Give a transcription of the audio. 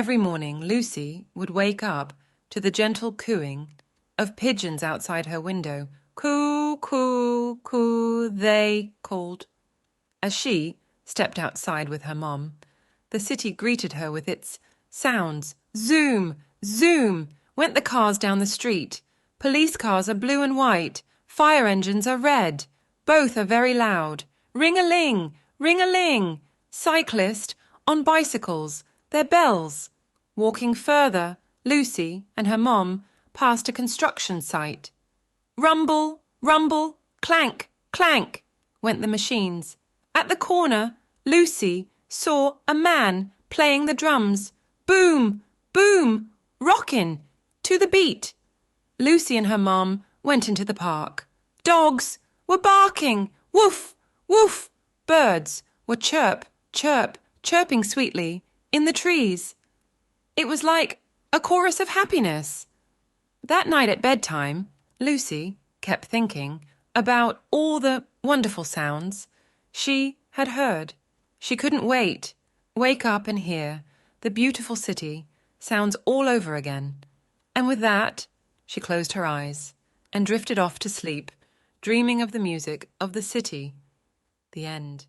Every morning Lucy would wake up to the gentle cooing of pigeons outside her window. Coo, coo, coo, they called. As she stepped outside with her mom, the city greeted her with its sounds. Zoom, zoom, went the cars down the street. Police cars are blue and white. Fire engines are red. Both are very loud. Ring-a-ling, ring-a-ling. Cyclists on bicycles, their bells. Walking further, Lucy and her mom passed a construction site. Rumble, rumble, clank, clank, went the machines. At the corner, Lucy saw a man playing the drums. Boom, boom, rockin' to the beat. Lucy and her mom went into the park. Dogs were barking. Woof, woof. Birds were chirp, chirp, chirping sweetly in the trees. It was like a chorus of happiness. That night at bedtime, Lucy kept thinking about all the wonderful sounds she had heard. She couldn't wake up and hear the beautiful city sounds all over again. And with that, she closed her eyes and drifted off to sleep, dreaming of the music of the city. The end.